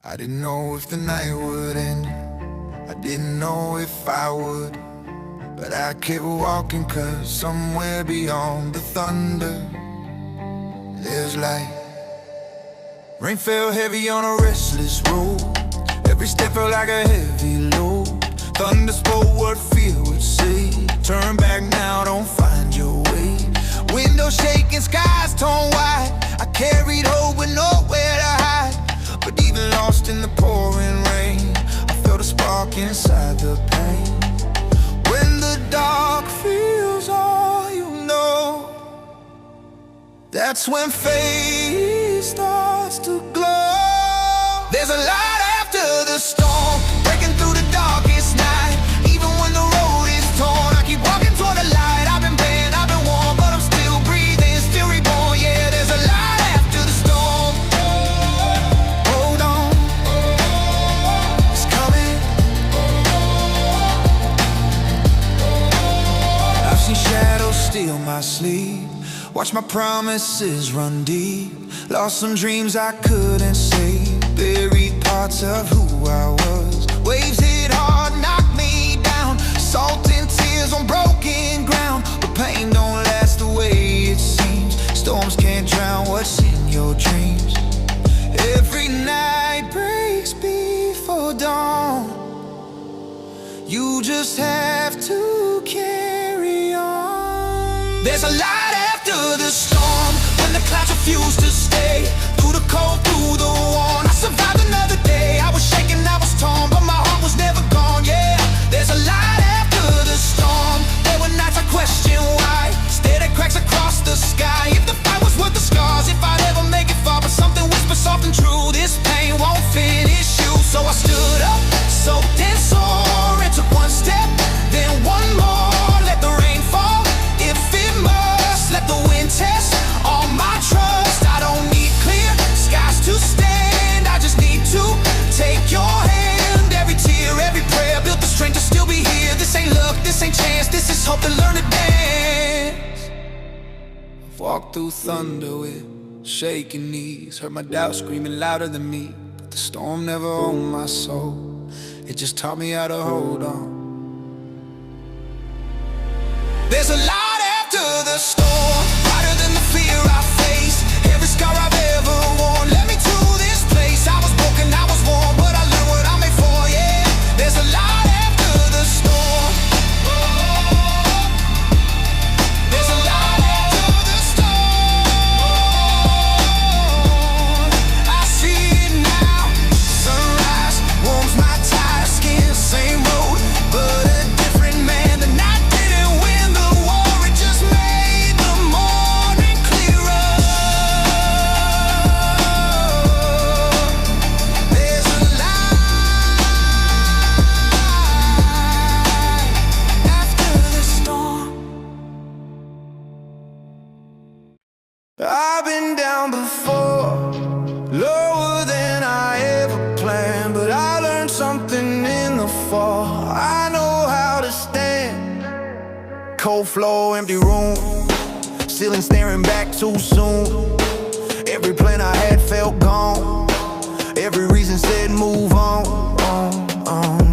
I didn't know if the night would end, I didn't know if I would, but I kept walking, cause somewhere beyond the thunder there's light. Rain fell heavy on a restless road, every step felt like a heavy load. Thunder spoke what fear would say, turn back now, don't find your way. Windows shaking, skies torn wide, I carried hope with nowhere to hide. But even lost in the pouring rain, I felt a spark inside the pain. When the dark feels all you know, that's when faith starts to glow. There's a light after the storm, breaking through the darkest night. Even when the road is torn, I keep walking toward the light. I've been bent, I've been warm, but I'm still breathing, still reborn. Yeah, there's a light after the storm. Hold on, it's coming. I've seen shadows steal my sleep, watch my promises run deep, lost some dreams I couldn't save, buried parts of who I was. Waves hit hard, knocked me down, salt and tears on broken ground. But pain don't last the way it seems, storms can't drown what's in your dreams. Every night breaks before dawn, you just have to carry on. There's a light after the storm, when the clouds refuse to stay. Through the cold, through the warm, I survived another day. I was shaking, I was torn, but my heart was never gone, yeah. There's a light after the storm. There were nights I questioned why, stared at cracks across the sky. If the fight was worth the scars, if I'd ever make it far. But something whispered soft and true, this pain won't finish you. So I stood up, soaked and sore, and took one step, then one more. Let the rain fall, if it must, let the wind test all my trust. I don't need clear skies to stand, I just need to take your hand. Every tear, every prayer built the strength to still be here. This ain't luck, this ain't chance, this is hope to learn to dance. I've walked through thunder with shaking knees, heard my doubt screaming louder than me. But the storm never owned my soul, it just taught me how to hold on. There's a light after the storm, brighter than the fear I face. Every scar I've ever worn led me to this place. I was broken, I was warm, but I learned what I'm made for, yeah. There's a light after the storm. There's a light after the storm. I see it now, sunrise warms my tired skin. Same road, but a different man. The night didn't win the war, it just made the morning clearer. There's a light after the storm. I've been down before, lower than I ever planned, but I learned something in the fall. I know how to stand. Cold floor, empty room, ceiling staring back too soon. Every plan I had felt gone, every reason said move on.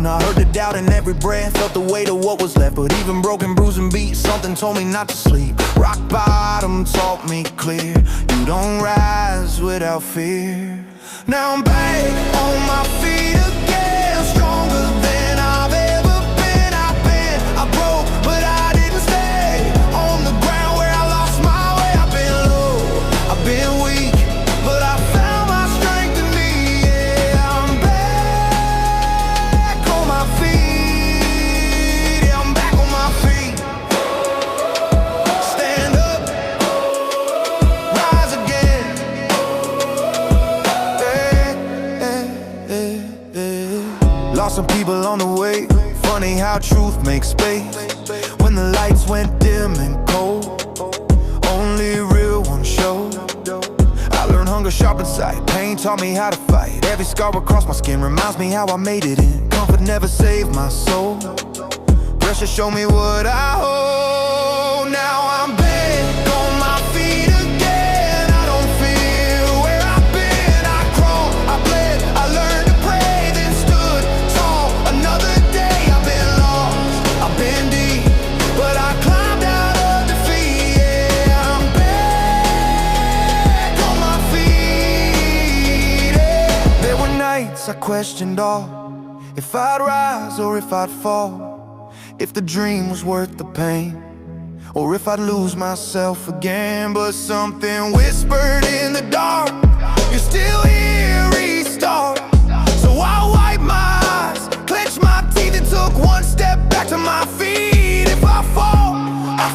I heard the doubt in every breath, felt the weight of what was left. But even broken, bruising beats, something told me not to sleep. Rock bottom taught me clear, you don't rise without fear. Now I'm back on my feet again, stronger than I've ever been. I broke, but I didn't stay on the ground where I lost my way. I've been low, I've been weak, but I found my strength in me, yeah. I'm back on my feet, yeah, I'm back on my feet. Stand up, rise again. Lost some people on the way, funny how truth makes space. When the lights went dim and cold, only real ones show. I learned hunger sharpens sight, pain taught me how to fight. Every scar across my skin reminds me how I made it in. Comfort never saved my soul, pressure showed me what I hold. Now I'm back on my feet again, I don't feel where I've been. I crawled, I bled, I learned to nights I questioned all, if I'd rise or if I'd fall, if the dream was worth the pain, or if I'd lose myself again. But something whispered in the dark, you're still here, restart. So I wiped my eyes, clenched my teeth and took one step back to my feet. If I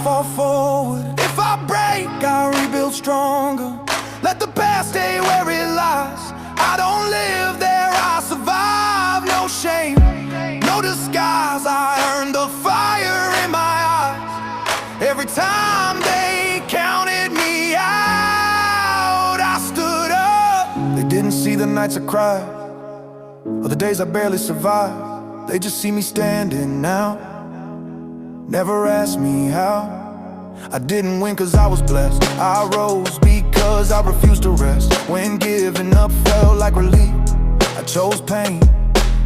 fall forward. If I break, I rebuild stronger. Let the past stay where it lies. I don't live there, I survive. No shame, no disguise. I earned the fire in my eyes. Every time they counted me out, I stood up. They didn't see the nights I cried, or the days I barely survived. They just see me standing now. Never asked me how. I didn't win cause I was blessed. I rose because I refused to rest. When giving up felt like relief, I chose pain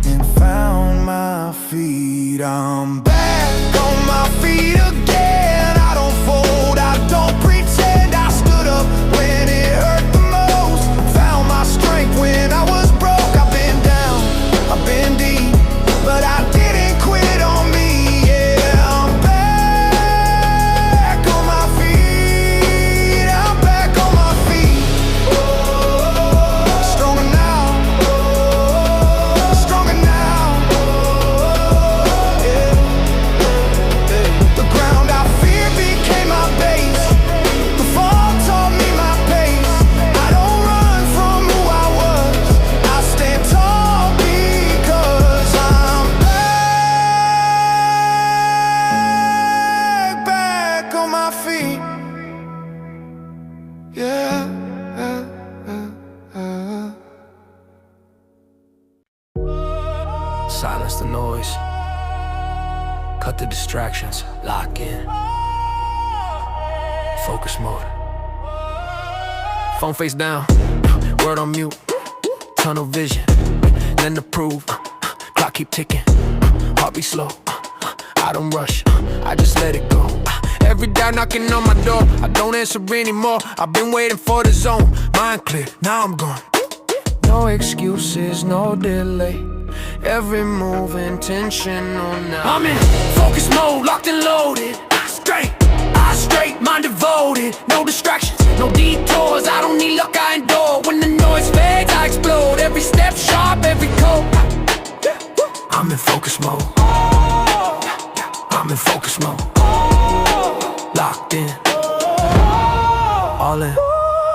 and found my feet. I'm back on my feet again. I don't fold, I don't pretend. I stood up when it hurt the most, found my strength when I was broke. I've been down, I've been deep, but I didn't quit on me. Silence the noise, cut the distractions, lock in, focus mode. Phone face down, word on mute, tunnel vision, nothing to prove, clock keep ticking, heart beat slow, I don't rush, I just let it go. Every doubt knocking on my door, I don't answer anymore. I've been waiting for the zone, mind clear, now I'm gone. No excuses, no delay, every move intentional now. I'm in focus mode, locked and loaded. Eyes straight, mind devoted. No distractions, no detours. I don't need luck, I endure. When the noise fades, I explode. Every step sharp, every code. I'm in focus mode. I'm in focus mode. Locked in, all in.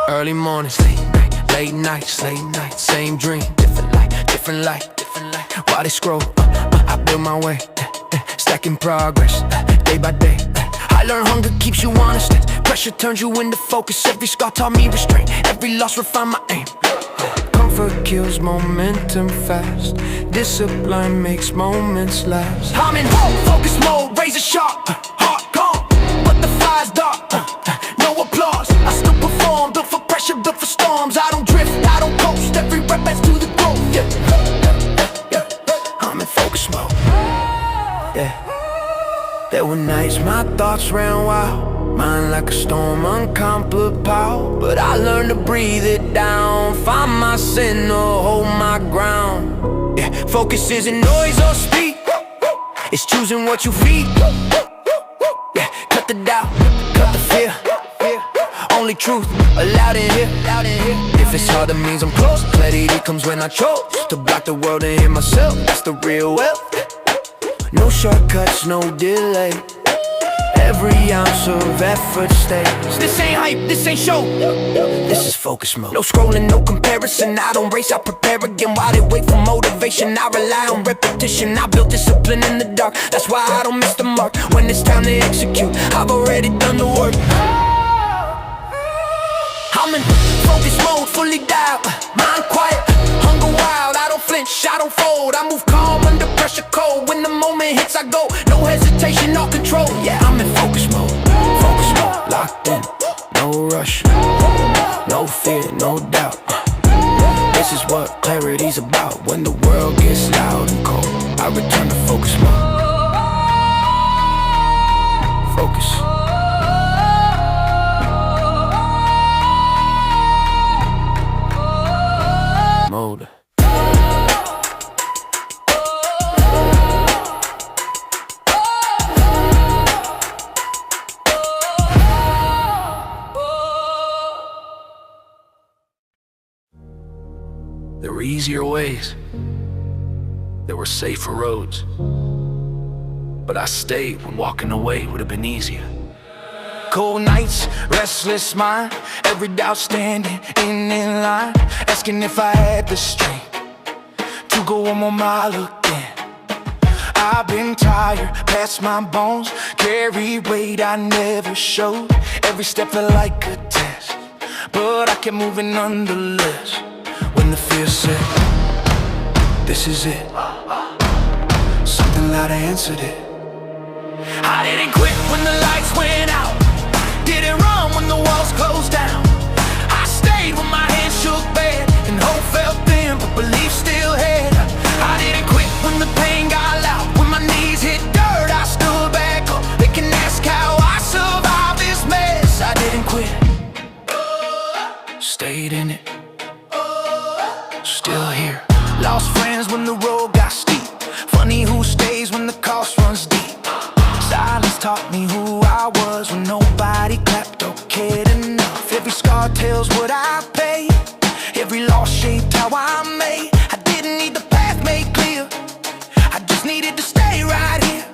Early mornings, late nights, same dream, different light. While they scroll, I build my way, stacking progress, day by day. I learn hunger keeps you honest, pressure turns you into focus. Every scar taught me restraint, every loss refined my aim. Comfort kills momentum fast, discipline makes moments last. I'm in focus mode, razor sharp, heart calm, but the fire's dark, no applause. I still perform, built for pressure, built for storms. I don't drift, I don't coast, every rep adds to the growth, I'm in focus mode, There were nights my thoughts ran wild, mind like a storm, uncomplicated power. But I learned to breathe it down, find my center, hold my ground. Focus isn't noise or speed, it's choosing what you feed. Cut the doubt, cut the fear, only truth allowed in here. If it's hard, that means I'm close. Clarity comes when I chose to block the world and hear myself. That's the real wealth. No shortcuts, no delay, every ounce of effort stays. This ain't hype, this ain't show, this is focus mode. No scrolling, no comparison, I don't race, I prepare again. While they wait for motivation, I rely on repetition. I built discipline in the dark, that's why I don't miss the mark. When it's time to execute, I've already done the work. I'm in focus mode, fully dialed, mind quiet, hunger wild. I don't flinch, I don't fold, I move calm under pressure cold. When the moment hits, I go, no hesitation, no control. Yeah, I'm in focus mode, locked in, no rush, no fear, no doubt. This is what clarity's about. When the world gets loud and cold, I return to focus mode. Focus. Mode. easier ways, there were safer roads. But I stayed when walking away would have been easier. Cold nights, restless mind, every doubt standing in line, asking if I had the strength to go one more mile again. I've been tired, past my bones, carry weight I never showed. Every step felt like a test, but I kept moving nonetheless. When the fear said, this is it, something loud answered it. I didn't quit when the lights went out, didn't run when the walls closed down. I stayed when my hands shook bad and hope felt thin, but belief still had. I didn't quit when the pain got loud, when my knees hit dirt I stood back up. They can ask how I survived this mess. I didn't quit, stayed in it, still here. Lost friends when the road got steep, funny who stays when the cost runs deep. Silence taught me who I was when nobody clapped or cared enough. Every scar tells what I paid, every loss shaped how I'm made. I didn't need the path made clear, I just needed to stay right here.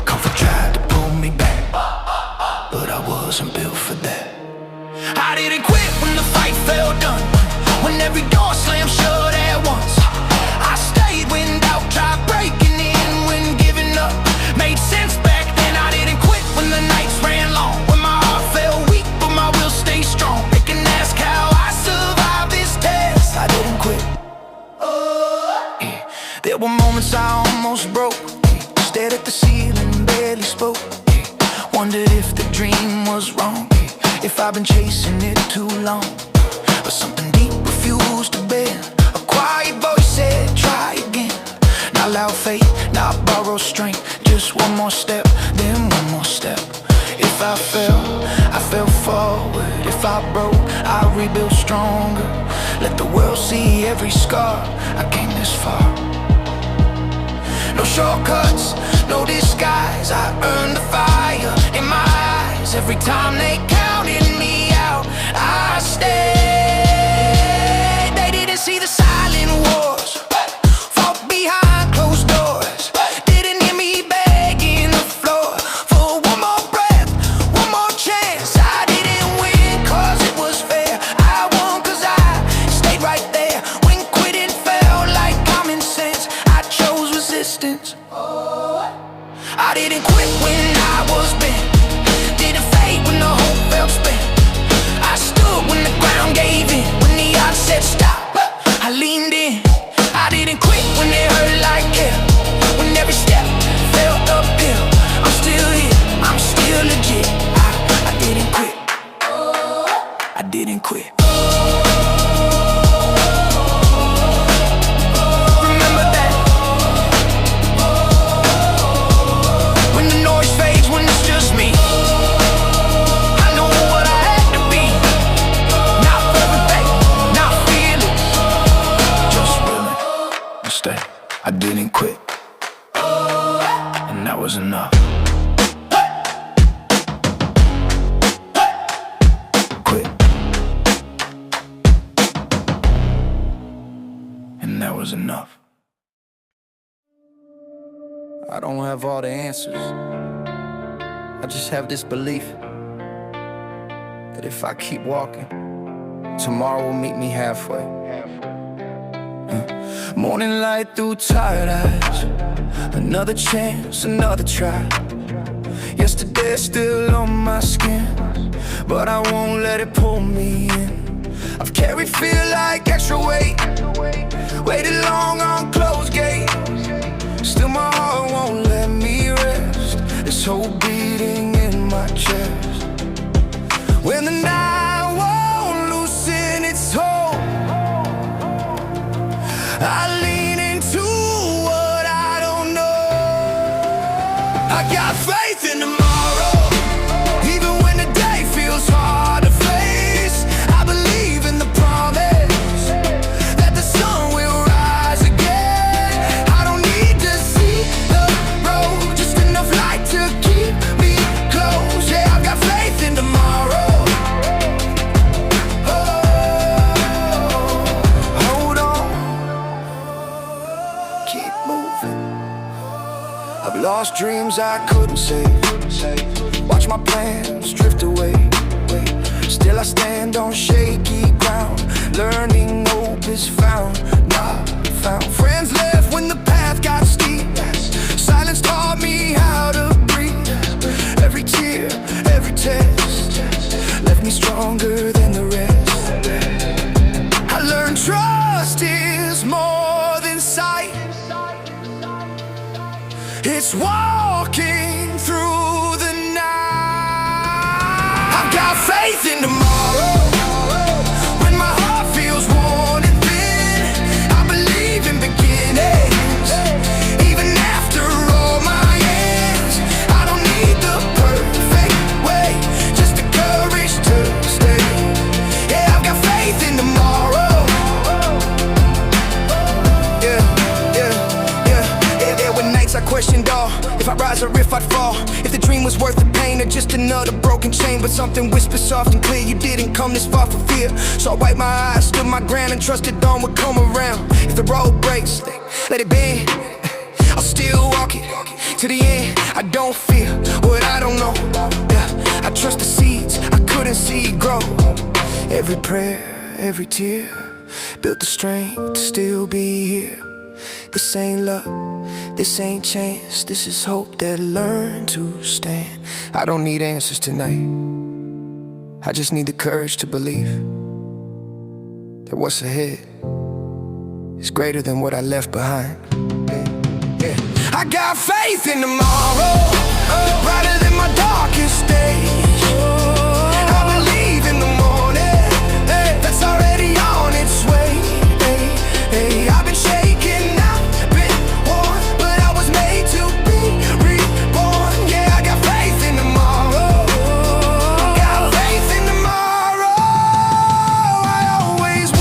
Comfort tried to pull me back, but I wasn't built for that. I didn't quit when the fight fell done, when every door slammed shut at once. I stayed when doubt tried breaking in, when giving up made sense back then. I didn't quit when the nights ran long, when my heart felt weak but my will stayed strong. They can ask how I survived this test. I didn't quit. Yeah. There were moments I almost broke, stared at the ceiling, barely spoke. Wondered if the dream was wrong, if I've been chasing it too long. But something deep refused to bend. A quiet voice said, try again. Not loud faith, not borrowed strength, just one more step, then one more step. If I fell forward. If I broke, I rebuilt stronger. Let the world see every scar, I came this far. No shortcuts, no disguise, I earned the fire in my eyes. Every time they counted me out, I stayed. They didn't see the silent wars fought behind closed doors. Didn't hear me begging the floor for one more breath, one more chance. I didn't win cause it was fair, I won cause I stayed right there. When quitting felt like common sense, I chose resistance. I didn't quit when I was bent, didn't fade when the hope felt spent. I stood when the ground gave in, when the odds said stop, I leaned in. I didn't quit when it hurt like hell, when every step felt uphill. I'm still here, I'm still legit. I didn't quit, I didn't quit. Remember that, when the noise fades, when it's just me. I know what I had to be, not perfect, not fearless, just willing to stay. I didn't quit, and that was enough. Quit, and that was enough. I don't have all the answers, I just have this belief that if I keep walking, tomorrow will meet me halfway. Morning light through tired eyes, another chance, another try. Yesterday's still on my skin, but I won't let it pull me in. I've carried fear like extra weight, waited long on closed gates. Still my heart won't let me rest, this whole beating in my chest. When the night won't loosen its hold, I lean into what I don't know. I got faith in tomorrow, even when the day feels hard to face. I believe in the promise that the sun will rise again. I don't need to see the road, just enough light to keep me close. Yeah, I've got faith in tomorrow. Oh, hold on. Lost dreams I couldn't save. Watch my plans drift away. Still I stand on shaky ground. Learning hope is found, not found. Friends left when the path got steep. Silence taught me how to breathe. Every tear, every test left me stronger than the rest. I learned trust is more than sight. It's walking through the night. I've got faith in tomorrow. When my heart feels worn and thin, I believe in beginnings. Even after all my ends, I don't need the perfect way, just the courage to stay. Yeah, I've got faith in tomorrow. When nights I questioned all, if I rise or if I'd fall, if the dream was worth the pain or just another broken chain. But something whispered soft and clear, you didn't come this far for fear. So I wiped my eyes, stood my ground, and trusted dawn would come around. If the road breaks, let it bend. I'll still walk it to the end. I don't fear what I don't know. Yeah, I trust the seeds I couldn't see grow. Every prayer, every tear built the strength to still be here. This ain't luck, this ain't chance, this is hope that learned to stand. I don't need answers tonight, I just need the courage to believe that what's ahead is greater than what I left behind. Yeah. I got faith in tomorrow, brighter than my darkest days. I believe in the morning, that's already on its way. I've been shaken, I've been worn, but I was made to be reborn. Yeah, I got faith in tomorrow. Got faith in tomorrow. I always will.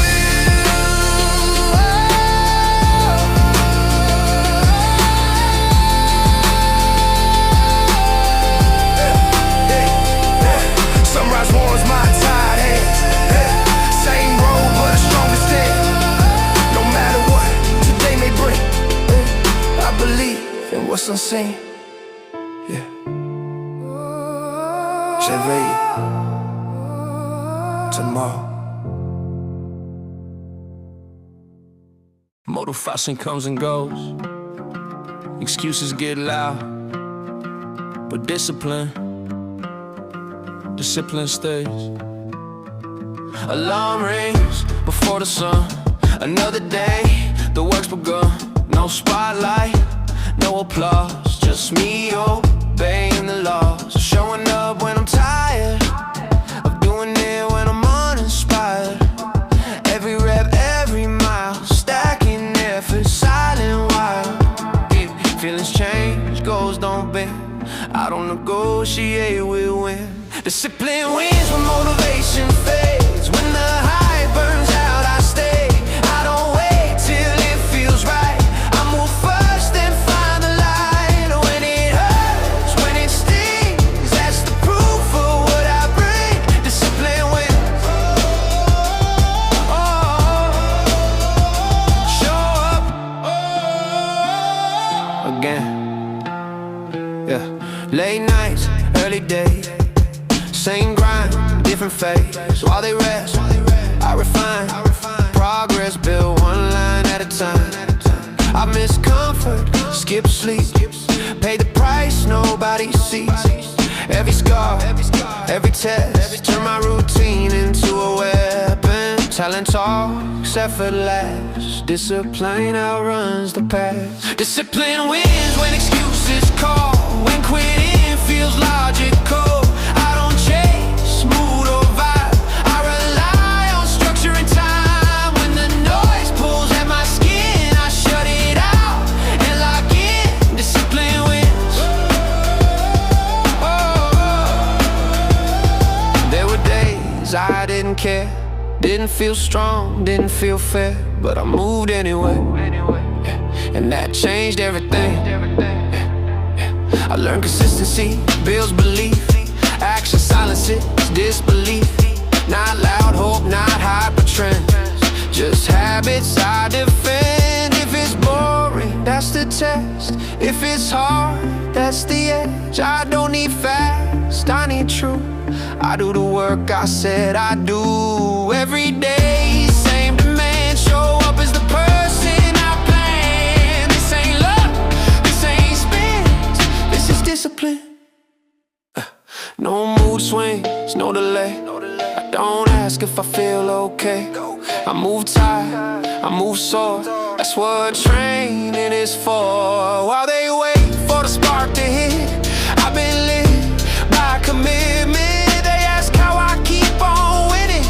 Sunrise warms my tired hands. Same road, but a stronger stand. No matter what today may bring, I believe in what's unseen. Yeah. J'éveille tomorrow. Motivation comes and goes, excuses get loud, but discipline stays. Alarm rings before the sun, another day, the work's begun. No spotlight, no applause, just me obeying the laws. Showing up when I'm tired of doing it when I'm uninspired. Every rep, every mile, stacking effort, silent while. Feelings change, goals don't bend. I don't negotiate, we win. Discipline wins when motivation fades. When the high burns out, I stay. I don't wait till it feels right. I move first and find the light. When it hurts, when it stings, that's the proof of what I bring. Discipline wins. Show up again. Yeah. Late nights, early days, same grind, different phase. While they rest, I refine. Progress built one line at a time. I miss comfort, skip sleep, pay the price nobody sees. Every scar, every test, turn my routine into a weapon. Talent talks, effort lasts. Discipline outruns the past. Discipline wins when excuses call, when quitting feels logical. I don't chase mood or vibe, I rely on structure and time. When the noise pulls at my skin, I shut it out and lock in. Discipline wins. There were days I didn't care, didn't feel strong, didn't feel fair, but I moved anyway, and that changed everything. I learned consistency builds belief. Action silences disbelief. Not loud hope, not hyper trend, just habits I defend. If it's boring, that's the test. If it's hard, that's the edge. I don't need fast, I need true. I do the work I said I do every day. Same demand, show up as the person I planned. This ain't luck, this ain't spins, this is discipline. No mood swings, no delay. I don't ask if I feel okay. I move tired, I move sore. That's what training is for. While they wait for the spark to hit, I've been lit by commitment. They ask how I keep on winning.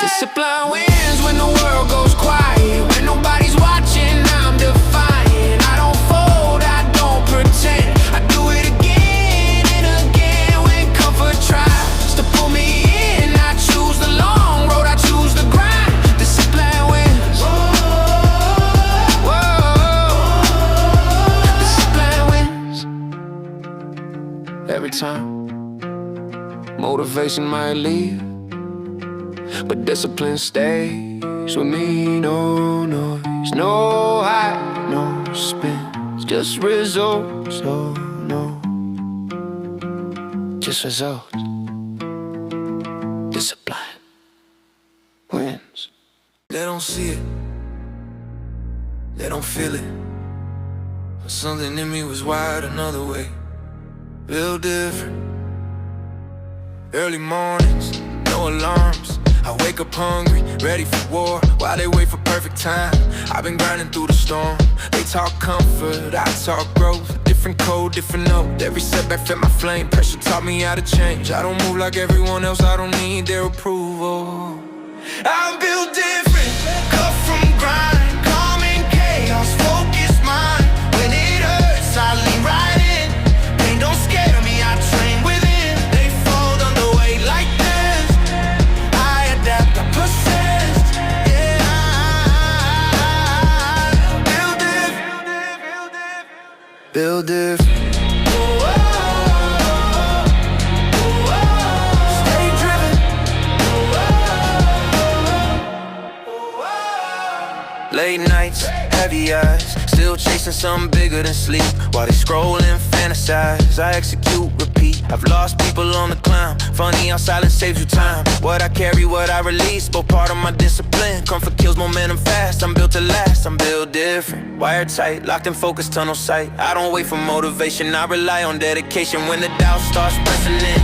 Discipline wins when the world goes quiet. When nobody's watching, I'm defiant. I don't fold, I don't pretend. I do it again and again. When comfort tries to pull me in, I choose the long road, I choose the grind. Discipline wins. Whoa. Discipline wins. Every time. Motivation might leave, but discipline stays with me. No noise, no hype, no spins, just results. Oh no, just results. Discipline wins. They don't see it, they don't feel it, but something in me was wired another way. Built different. Early mornings, no alarms. I wake up hungry, ready for war, while they wait for perfect time. I've been grinding through the storm. They talk comfort, I talk growth. Different code, different note. Every setback fed my flame. Pressure taught me how to change. I don't move like everyone else, I don't need their approval. I'm built different, cut from grind. Calm in chaos, focused mind. When it hurts, I lean right in. Pain don't scare me, I train within. They fold under weight like this. I adapt, I persist. Yeah, build different. Build different. Stay driven. Late nights, heavy eyes, still chasing something bigger than sleep. While they scroll and fantasize, I execute, repeat. I've lost people on the climb. Funny how silence saves you time. What I carry, what I release, both part of my discipline. Comfort kills momentum fast. I'm built to last, I'm built different. Wired tight, locked in focus, tunnel sight. I don't wait for motivation, I rely on dedication. When the doubt starts pressing in,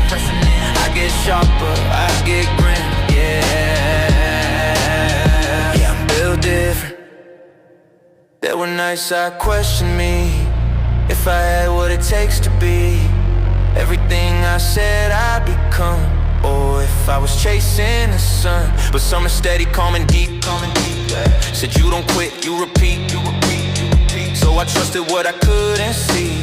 I get sharper, I get grim. Yeah, I'm built different. There were nights I questioned me, if I had what it takes to be everything I said I'd become, or if I was chasing the sun. But something steady, calm and deep, said you don't quit, you repeat. So I trusted what I couldn't see,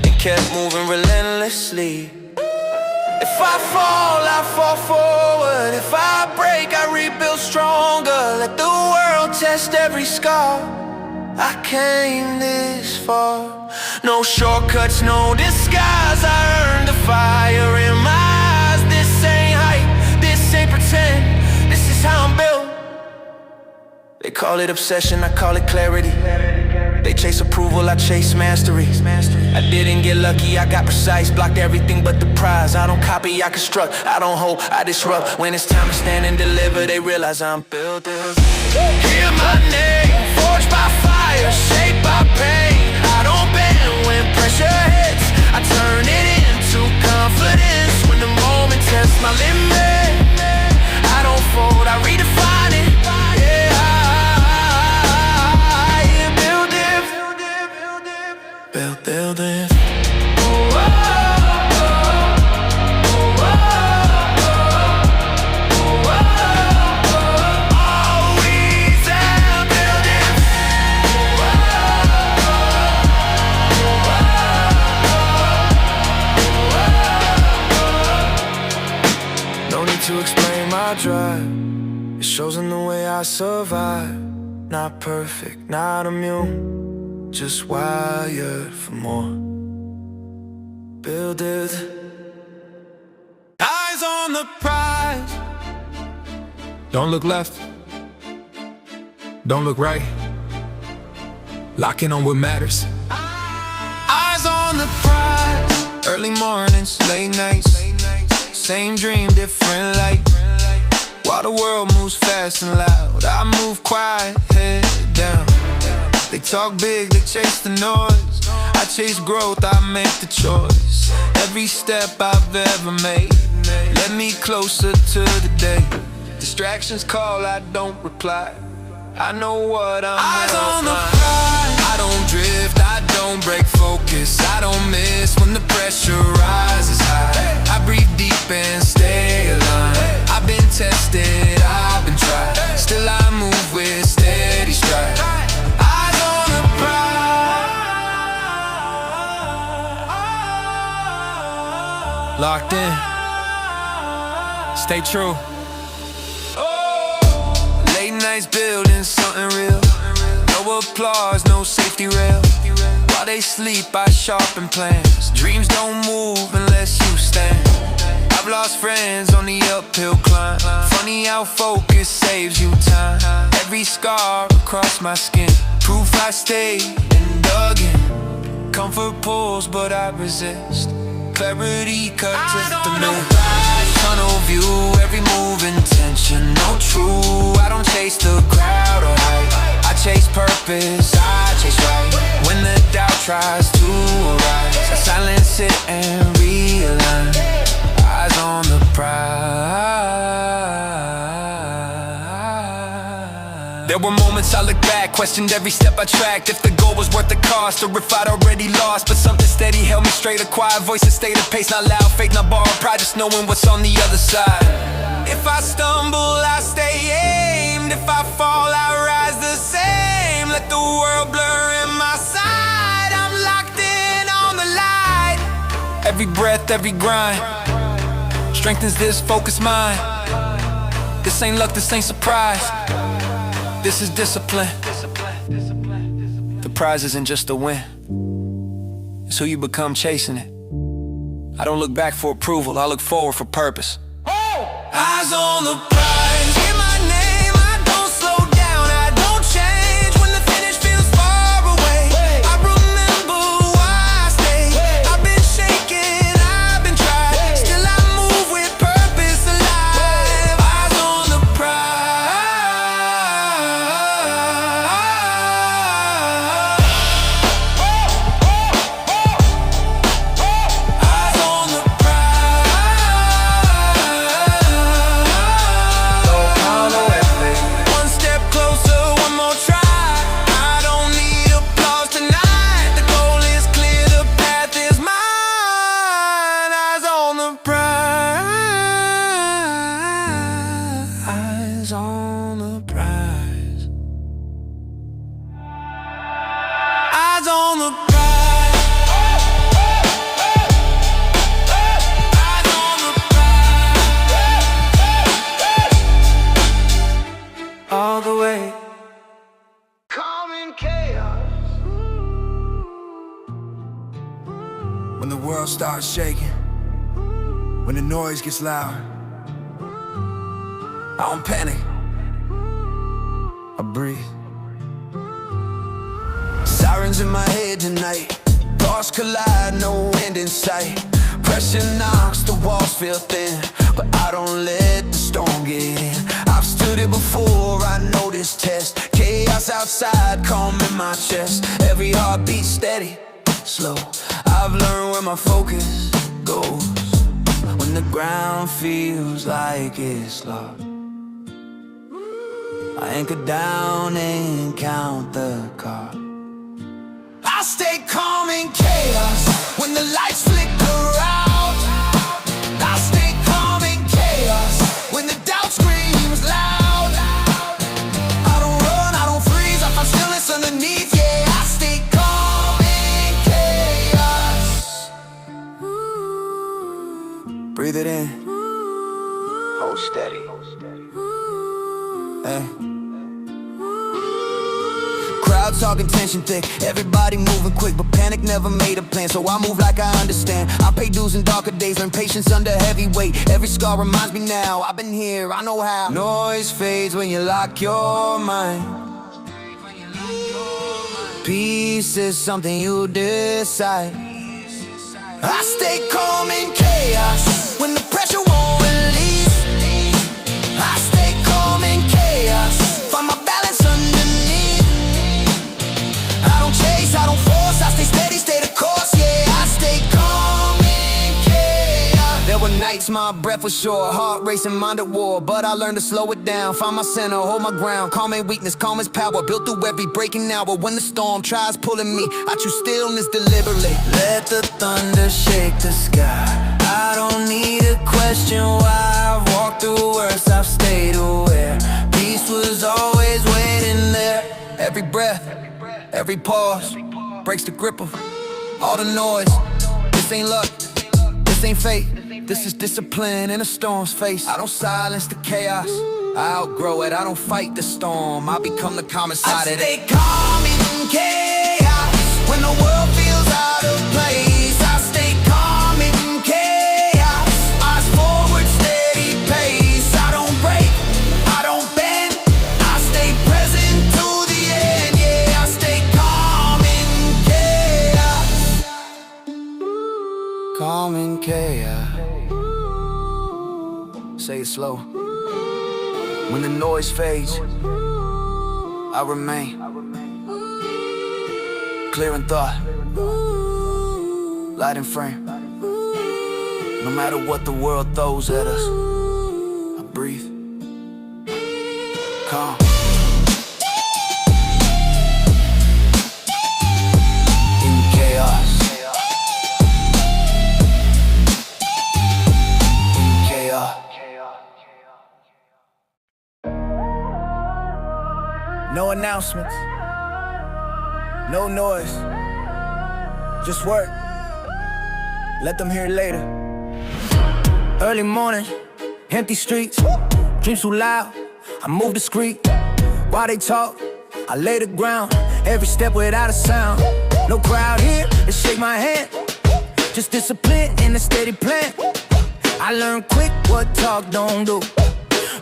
and kept moving relentlessly. If I fall, I fall forward. If I break, I rebuild stronger. Let the world test every scar. I came this far. No shortcuts, no disguise. I earned the fire in my eyes. This ain't hype, this ain't pretend. This is how I'm built. They call it obsession, I call it clarity. They chase approval, I chase mastery. I didn't get lucky, I got precise. Blocked everything but the prize. I don't copy, I construct. I don't hope, I disrupt. When it's time to stand and deliver, they realize I'm built. Hear my name, forged by fire, shaped by pain. I don't bend when pressure hits. I turn it into confidence. When the moment tests my limit, I don't fold, I redefine it. Build it. No need to explain my drive. It shows in the way I survive. Not perfect, not immune, just wired for more. Build it. Eyes on the prize. Don't look left, don't look right. Lock in on what matters. Eyes on the prize. Early mornings, late nights. Same dream, different light. While the world moves fast and loud, I move quiet, head down. They talk big, they chase the noise. I chase growth, I make the choice. Every step I've ever made led me closer to the day. Distractions call, I don't reply. I know what I'm Eyes on the prize. I don't drift, I don't break focus. I don't miss when the pressure rises high. I breathe deep and stay aligned. I've been tested, I've been tried. Still I move with steady stride. Eyes on the prize. Locked in. Stay true. Late nights building something real. No applause, no safety rail. While they sleep, I sharpen plans. Dreams don't move unless you stand. I've lost friends on the uphill climb. Funny how focus saves you time. Every scar across my skin, proof I stayed and dug in. Comfort pulls, but I resist. Clarity cuts the mist. Tunnel view, every move intentional, true. I don't chase the crowd or hype. I chase purpose, I chase right. When the doubt tries to arise, I silence it and realign. Eyes on the prize. There were moments I looked back, questioned every step I tracked. If the goal was worth the cost, or if I'd already lost. But something steady held me straight. A quiet voice that stayed at pace, not loud, faith, not borrowed pride, just knowing what's on the other side. If I stumble, I stay aimed. If I fall, I rise the same. Let the world blur in my sight. I'm locked in on the light. Every breath, every grind strengthens this focused mind. This ain't luck, this ain't surprise. This is discipline. The prize isn't just a win, it's who you become chasing it. I don't look back for approval, I look forward for purpose. Eyes on the prize. Hear my name, I don't slow down, I don't change when the finish feels far away. I remember why I stay. I've been shaken, I've been tried. Still I move with purpose alive. Eyes on the all the way. Calm in chaos. When the world starts shaking, when the noise gets loud, I don't panic, I breathe. Sirens in my head tonight, thoughts collide, no end in sight. Pressure knocks, the walls feel thin, but I don't let the storm get in. I've stood it before, I know this test. Chaos outside, calm in my chest. Every heartbeat steady, slow. I've learned where my focus goes when the ground feels like it's lost. I anchor down and count the cost. I stay calm in chaos when the lights flicker out. I stay calm in chaos when the doubt screams loud. I don't run, I don't freeze, I find stillness underneath. Yeah, I stay calm in chaos. Breathe it in, hold steady. Hey. Crowd talking tension thick, everybody moving quick, but panic never made a plan, so I move like I understand. I pay dues in darker days, learn patience under heavy weight. Every scar reminds me now, I've been here, I know how. Noise fades when you lock your mind. Peace is something you decide. I stay calm in chaos when the pressure won't release. I stay calm in chaos, find my balance underneath. I don't chase, I don't force, I stay steady, stay the course. Yeah, I stay calm in chaos. There were nights my breath was short, heart racing, mind at war, but I learned to slow it down, find my center, hold my ground. Calm ain't weakness, calm is power, built through every breaking hour. When the storm tries pulling me, I choose stillness deliberately. Let the thunder shake the sky. I don't need a question why. I've walked through worse, I've stayed aware. Peace was always waiting there. Every breath, every pause breaks the grip of all the noise. This ain't luck, this ain't fate. This is discipline in a storm's face. I don't silence the chaos, I outgrow it. I don't fight the storm, I become the calmest side of it. I stay calm in chaos when the world feels out of place. I stay calm in chaos, eyes forward, steady pace. I don't break, I don't bend, I stay present to the end. Yeah, I stay calm in chaos. Calm in chaos. Say it slow. When the noise fades, I remain clear in thought, light in frame. No matter what the world throws at us, I breathe, calm. In chaos. In chaos. No announcements, no noise, just work, let them hear it later. Early morning, empty streets, dreams too loud, I move discreet. While they talk, I lay the ground, every step without a sound. No crowd here to shake my hand, just discipline and a steady plan. I learned quick what talk don't do.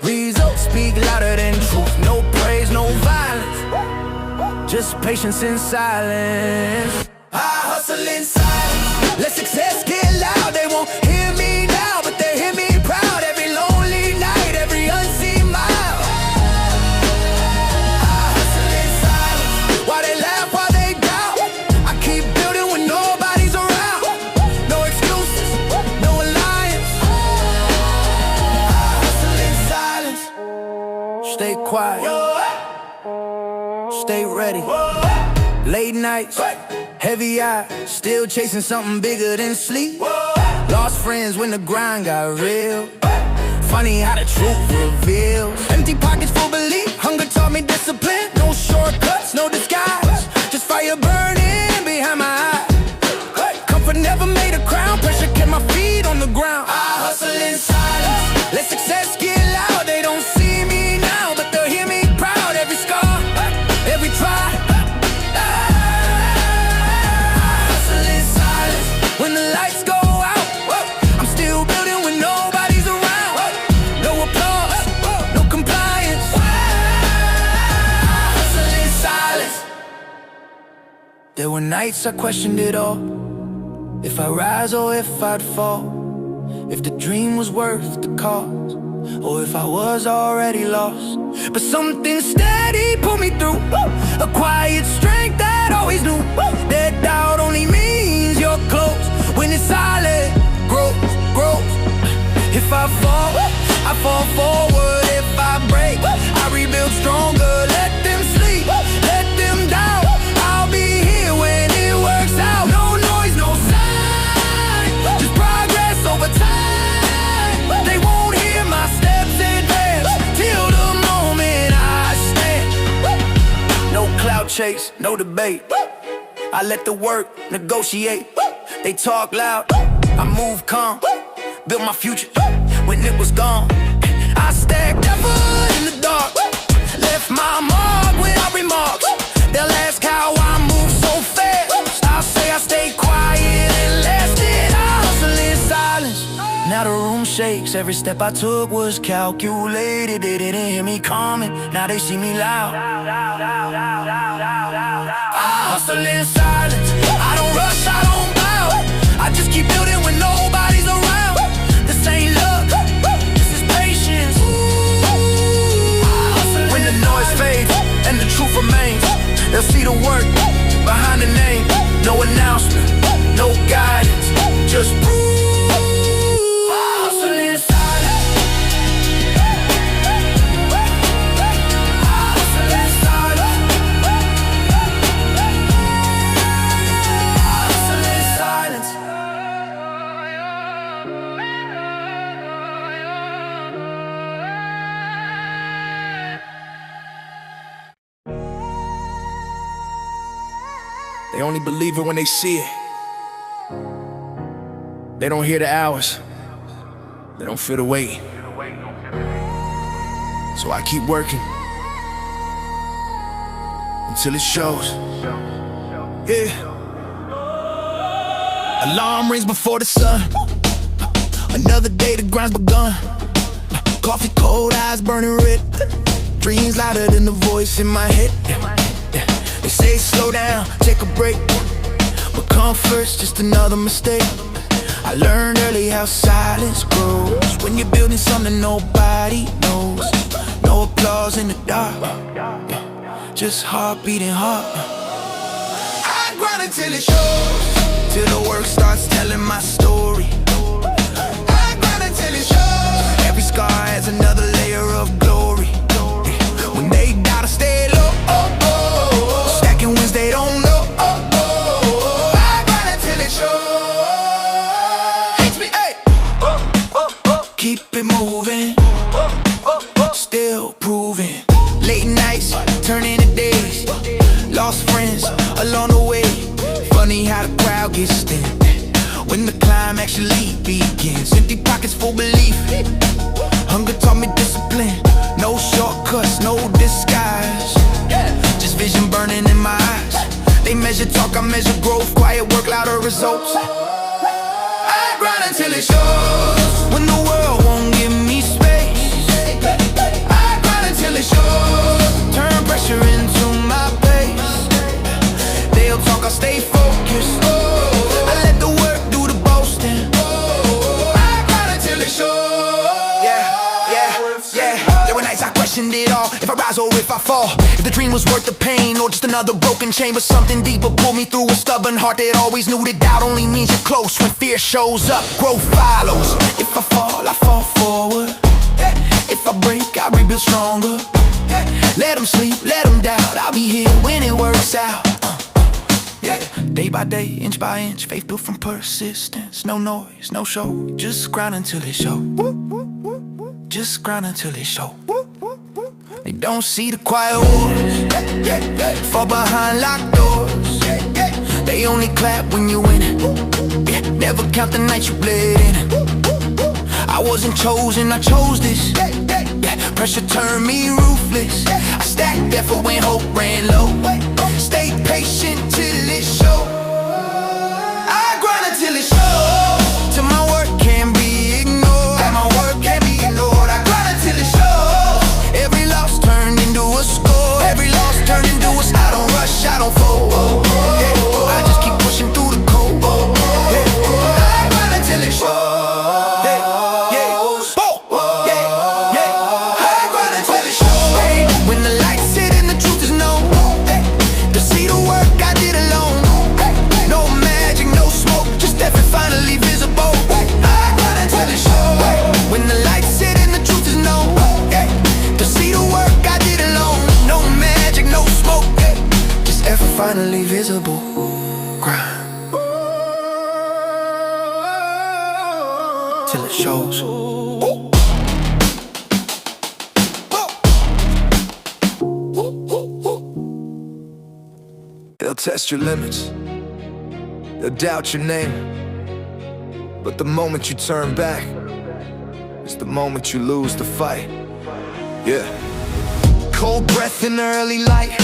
Results speak louder than truth. No praise, no violence, just patience in silence. I hustle in silence, let success get loud. They won't hear me now, but they hear me proud. Every lonely night, every unseen mile. I hustle in silence, while they laugh, while they doubt. I keep building when nobody's around. No excuses, no alliance. I hustle in silence, stay quiet, stay ready. Late nights, heavy eyes, still chasing something bigger than sleep. Lost friends when the grind got real. Funny how the truth reveals. Empty pockets full belief, hunger taught me discipline. No shortcuts, no disguise, just fire burning behind my eyes. Comfort never made a crown, pressure kept my feet on the ground. I hustle in silence, let success get loud. They don't see me now, but they'll hear me proud. Every scar, every try. When the lights go out, I'm still building when nobody's around. No applause, no compliance. Hustle in silence. There were nights I questioned it all, if I rise or if I'd fall, if the dream was worth the cost, or if I was already lost. But something steady pulled me through, a quiet strength that always knew that doubt only means you're close. When it's silent, grows. If I fall forward. If I break, I rebuild stronger. Let them sleep, let them doubt. I'll be here when it works out. No noise, no sign, just progress over time. They won't hear my steps advance till the moment I stand. No cloud chase, no debate, I let the work negotiate. They talk loud, I move calm, built my future when it was gone. I stacked effort in the dark, left my mark without remarks. They'll ask how I move so fast, I'll say I stay quiet and lasted. I hustle in silence, now the room shakes. Every step I took was calculated. They didn't hear me coming, now they see me loud. I truth remains. They'll see the work behind the name. No announcement, no guidance, just proof. Hustle inside. Hustle inside. Hustle in silence. They only believe it when they see it. They don't hear the hours. They don't feel the weight. So I keep working until it shows. Yeah. Alarm rings before the sun. Another day, the grind's begun. Coffee cold, eyes burning red. Dreams louder than the voice in my head. They say slow down, take a break, but comfort's just another mistake. I learned early how silence grows when you're building something nobody knows. No applause in the dark, just heart beating hard. I grind until it shows, till the work starts telling my story. I grind until it shows, every scar has another layer of glory. When they gotta stay low, stacking wins they don't know. I grind until it shows. HBA, keep it moving, still proving. Late nights turning to days, lost friends along the way. Funny how the crowd gets thin when the climb actually begins. Empty pockets full belief, hunger taught me discipline. No shortcuts, no disguise, just vision burning in my eyes. They measure talk, I measure growth. Quiet work, louder results. I grind until it shows, when the world won't give me space. I grind until it shows, turn pressure into my pace. They'll talk, I'll stay focused. I let the work do the boasting. I grind until it shows. Yeah. There were nights I questioned it all, if I rise or if I fall, if the dream was worth the pain or just another broken chain. But something deeper pulled me through, a stubborn heart that always knew that doubt only means you're close. When fear shows up, growth follows. If I fall forward. If I break, I rebuild stronger. Let them sleep, let them doubt, I'll be here when it works out. Day by day, inch by inch, faith built from persistence. No noise, no show, just grind until it show. Just grind until it show. They don't see the quiet wars, fall behind locked doors. They only clap when you win it. Never count the nights you bled in. I wasn't chosen, I chose this. Pressure turned me ruthless. I stacked effort when hope ran low. Stay patient till it shows. I grind until it shows, till my work can't be ignored. My work can't be ignored. I grind until it shows. Every loss turned into a score. Every loss turned into a. I don't rush, I don't fold. I just keep pushing through the cold. I grind until it shows. When the lights hit and the truth is known, to see the work I did alone. No magic, no smoke, just effort finally visible. I grind until it shows. When the lights hit and the truth is known, to see the work I did alone. No magic, no smoke, just effort finally visible. Grind till it shows. They'll test your limits, they'll doubt your name, but the moment you turn back is the moment you lose the fight. Yeah. Cold breath in the early light,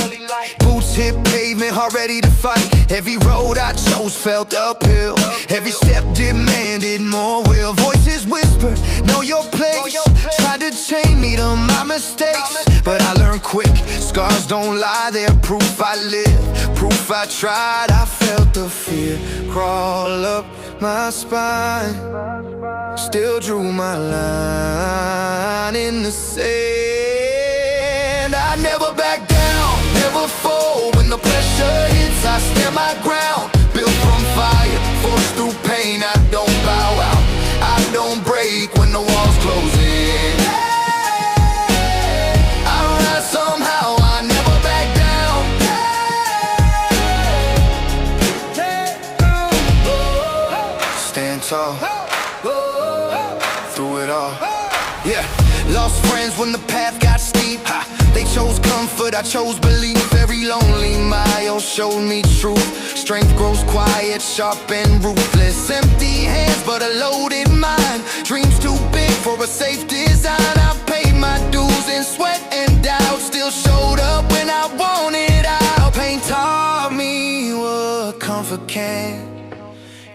boots hit pavement, heart ready to fight. Every road I chose felt uphill, every step demanded more will. Voices whispered, know your place, tried to chain me to my mistakes, but I learned quick, scars don't lie, they're proof I live, proof I tried. I felt the fear crawl up my spine, still drew my line in the sand. I never back down, never never fold. When the pressure hits, I stand my ground. Built from fire, forced through pain. I don't bow out, I don't break when the walls close in. I rise somehow, I never back down. Stand tall through it all. Yeah, lost friends when the path got steep. They chose comfort, I chose belief. Every lonely mile showed me truth. Strength grows quiet, sharp and ruthless. Empty hands but a loaded mind. Dreams too big for a safe design. I paid my dues in sweat and doubt. Still showed up when I wanted out. Pain taught me what comfort can.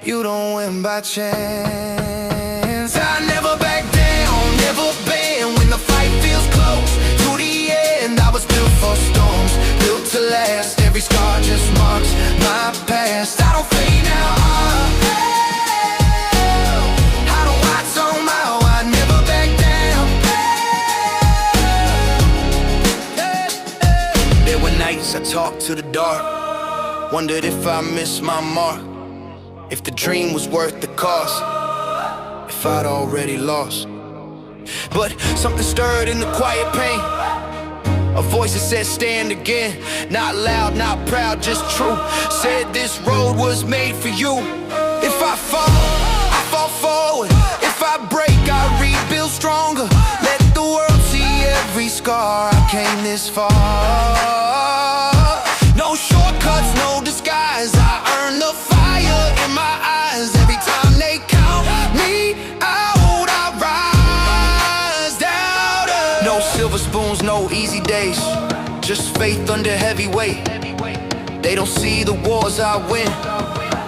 You don't win by chance. I never back down, never bend when the fight feels close. To the end, I was built for storms, built to last. Every scar just marks my past. I don't fade now, I don't hide somehow, I never back down. There were nights I talked to the dark, wondered if I missed my mark, if the dream was worth the cost, if I'd already lost. But something stirred in the quiet pain, a voice that said stand again. Not loud, not proud, just true. Said this road was made for you. If I fall, I fall forward. If I break, I rebuild stronger. Let the world see every scar. I came this far. No shortcuts, no disguise. I earned the fire in my eyes. Every time they count me out, I rise down. No silver spoons, no easy days, just faith under heavy weight. They don't see the wars I win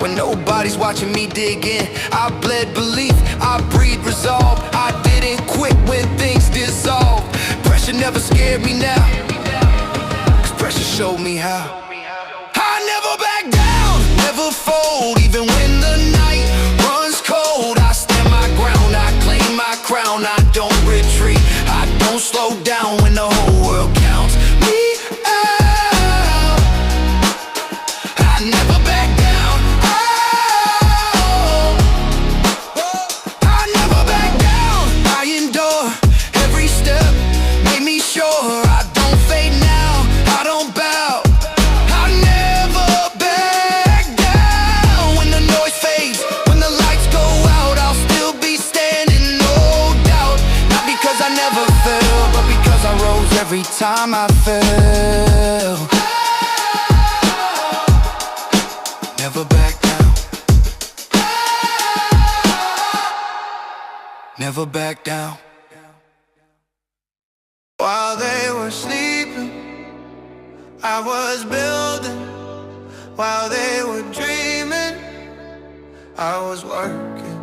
when nobody's watching me dig in. I bled belief, I breathed resolve. I didn't quit when things dissolved. Pressure never scared me now, 'cause pressure showed me how. I never back down, never fold. Even when the night runs cold, I stand my ground, I claim my crown. I don't retreat, I don't slow down when the whole world counts me out. I never back down, I never back down. I endure every step, made me sure I don't fade now, I don't bow. I never back down. When the noise fades, when the lights go out, I'll still be standing, no doubt. Not because I never fell, but because I rose every time I fell. Never back down, never back down. While they were sleeping, I was building. While they were dreaming, I was working.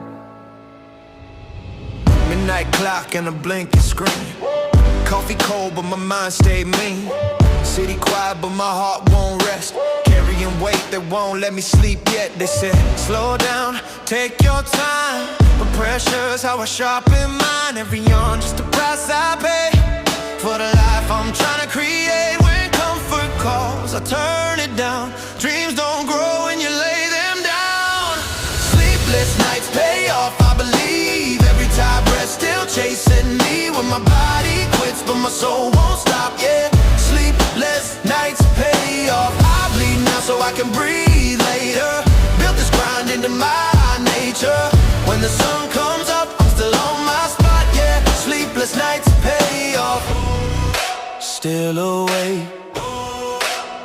Midnight clock and a blinking screen. Coffee cold but my mind stayed mean. City quiet but my heart won't rest. Carrying weight that won't let me sleep yet. They said slow down, take your time, but pressure's how I sharpen mine. Every yawn just the price I pay for the life I'm trying to create. When comfort calls, I turn it down. Dreams don't grow when you lay them down. Sleepless nights pay off, I believe. Every tired breath still chasing me. When my body quits but my soul won't stop, yeah. Sleepless nights pay off. I bleed now so I can breathe later. Built this grind into my nature. When the sun comes up, I'm still on my spot, yeah. Sleepless nights pay off. Still awake,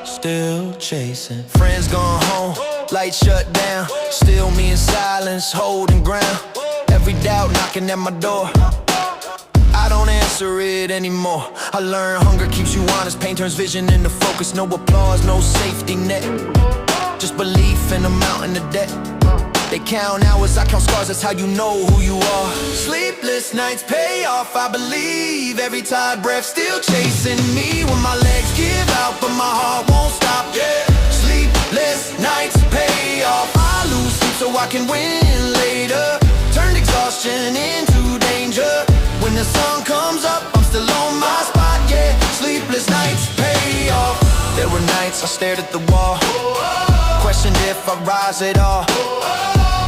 still chasing. Friends gone home, lights shut down. Still me in silence, holding ground. Every doubt knocking at my door, I don't answer it anymore. I learned hunger keeps you honest. Pain turns vision into focus. No applause, no safety net, just belief in a mountain of debt. They count hours, I count scars, that's how you know who you are. Sleepless nights pay off, I believe. Every tired breath still chasing me. When my legs give out but my heart won't stop, yeah. Sleepless nights pay off. I lose sleep so I can win later. Turned exhaustion into danger. When the sun comes up, I'm still on my spot, yeah. Sleepless nights pay off. There were nights I stared at the wall, questioned if I'd rise at all,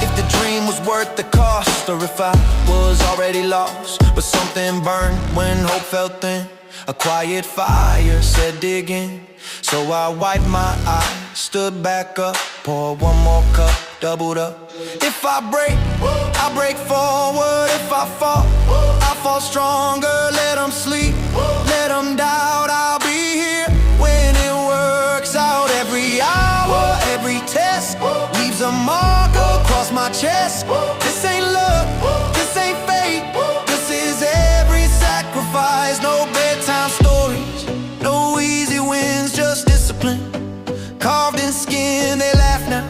if the dream was worth the cost, or if I was already lost. But something burned when hope felt thin. A quiet fire said dig in. So I wiped my eyes, stood back up, poured one more cup, doubled up. If I break forward. If I fall stronger. Let them sleep, let them doubt. I'll be here when it works out. Every hour, every test leaves a mark across my chest. This ain't luck, this ain't fate, this is every sacrifice. No bedtime stories, no easy wins, just discipline carved in skin. They laugh now,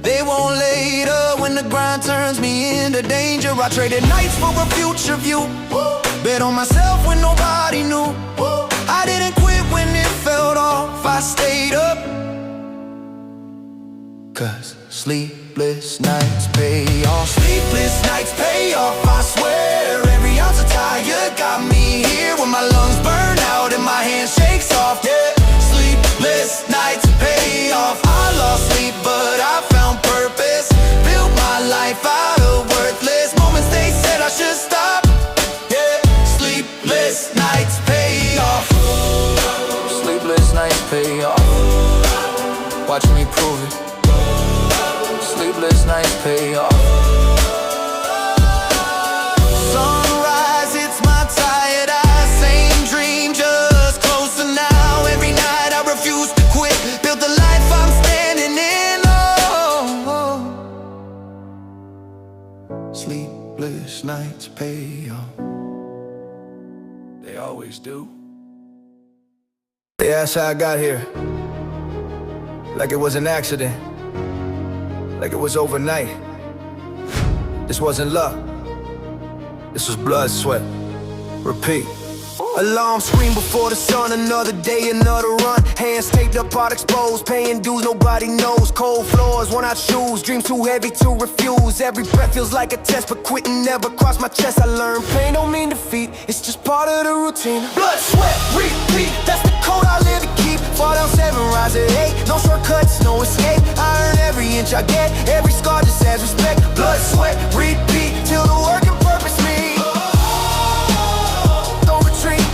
they won't later. When the grind turns me into danger, I traded nights for a future view, bet on myself when nobody knew. I didn't quit when it felt off, I stayed up. 'Cause sleepless nights pay off. Sleepless nights pay off, I swear. Every ounce of tired got me here when my lungs burn out and my hand shakes off. Yeah, sleepless nights pay off. I lost sleep but I found purpose, built my life out of worthless moments they said I should stop. Yeah, sleepless nights pay off. Sleepless nights pay off. Watch me prove it. Sleepless nights pay off. Sunrise, it's my tired eyes. Same dream, just closer now. Every night I refuse to quit, build the life I'm standing in. Oh, sleepless nights pay off. They always do. They asked how I got here, like it was an accident, like it was overnight. This wasn't luck, this was blood, sweat, repeat. Alarm scream before the sun, another day, another run. Hands taped up, heart exposed, paying dues nobody knows. Cold floors, worn out shoes, dreams too heavy to refuse. Every breath feels like a test, but quitting never crossed my chest. I learned pain don't mean defeat, it's just part of the routine. Blood, sweat, repeat, that's the code I live to keep. Fall down 7, rise at 8, no shortcuts, no escape. I earn every inch I get, every scar just adds respect. Blood, sweat, repeat, till the work and purpose me. Don't retreat.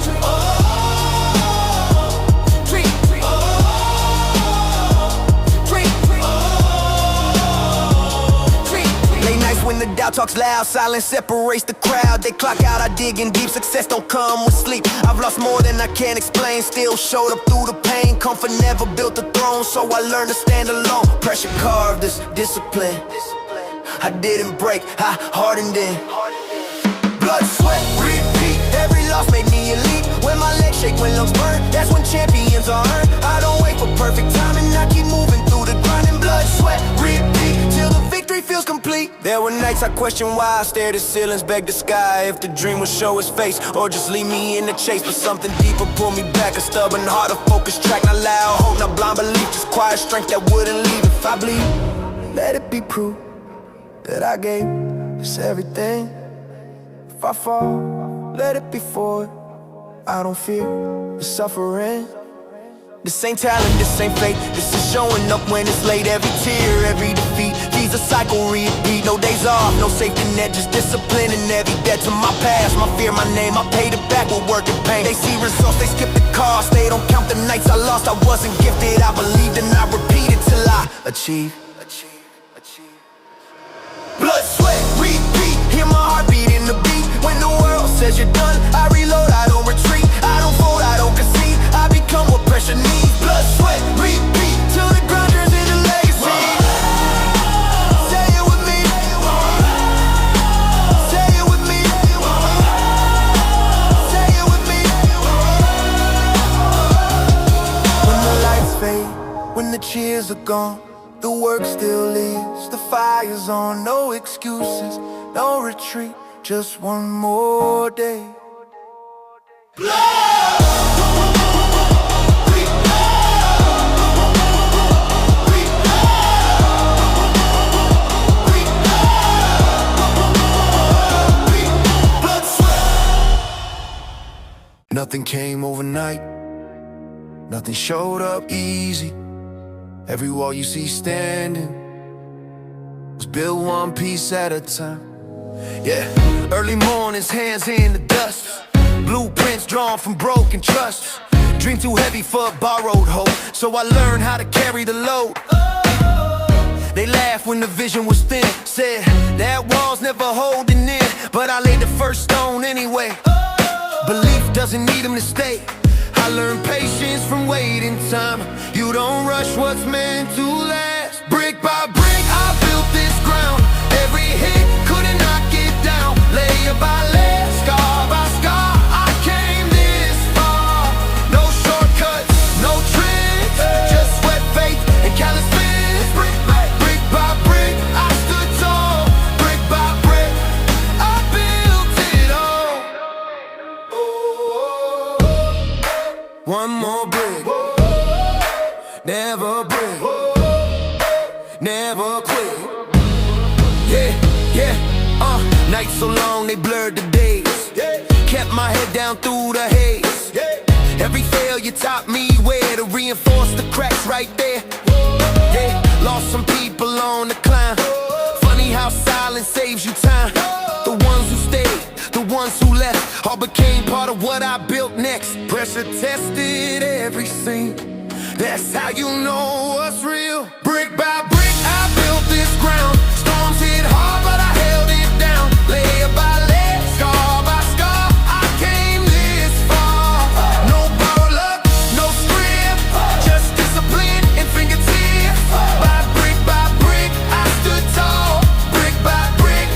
When the doubt talks loud, silence separates the crowd. They clock out, I dig in deep. Success don't come with sleep. I've lost more than I can explain, still showed up through the pain. Comfort never built a throne, so I learned to stand alone. Pressure carved this discipline, I didn't break, I hardened in. Blood, sweat, repeat, every loss made me elite. When my legs shake, when lungs burn, that's when champions are earned. I don't wait for perfect timing, I keep moving through the grind. And blood, sweat, repeat, till the victory feels complete. There were nights I questioned why I stared at ceilings, begged the sky if the dream would show its face, or just leave me in the chase. But something deeper pulled me back, a stubborn heart, a focused track. Not loud hope, not blind belief, just quiet strength that wouldn't leave. If I bleed, let it be proof that I gave this everything. If I fall, let it be forward. I don't fear the suffering. This ain't talent, this ain't fate, this is showing up when it's late. Every tear, every defeat, feeds a cycle, repeat. No days off, no safety net, just discipline and every debt to my past. My fear, my name, I paid it back with work and pain. They see results, they skip the cost. They don't count the nights I lost. I wasn't gifted, I believed and I repeated till I achieve. Blood, sweat, repeat, hear my heartbeat in the beat. When the world says you're done, I reload, I don't retreat. I don't fold, I don't concede, I become what pressure needs. Blood, sweat, repeat, till the grind turns into legacy. Say it with me, say it with me, say it with me. When the lights fade, when the cheers are gone, the work still lives, the fire's on. No excuses, no retreat, just one more day. Nothing came overnight, Nothing showed up easy. Every wall you see standing was built one piece at a time. Yeah, early mornings, hands in the dust. Blueprints drawn from broken trusts. Dream too heavy for a borrowed hope, so I learned how to carry the load. They laughed when the vision was thin. Said that wall's never holding in, but I laid the first stone anyway. Belief doesn't need them to stay. I learned patience from waiting time. You don't rush what's meant to last. Brick by brick, I built this ground. Every hit couldn't knock it down. Layer by layer, scar by scar, I came this far. No shortcuts, no tricks, just sweat, faith, and callous fists. Brick by brick, I stood tall. Brick by brick, I built it all. One more brick, never break, never quit. Nights so long they blurred the days. Kept my head down through the haze. Every failure taught me where to reinforce the cracks right there. Lost some people on the climb. Funny how silence saves you time. The ones who stayed, the ones who left, all became part of what I built next. Pressure tested every scene. That's how you know what's real. Brick by brick, I built this ground. Storms hit hard, but I held it down. Layer by layer, scar by scar, I came this far. No borrowed luck, no script, just discipline and fingertips. By brick, I stood tall. Brick by brick,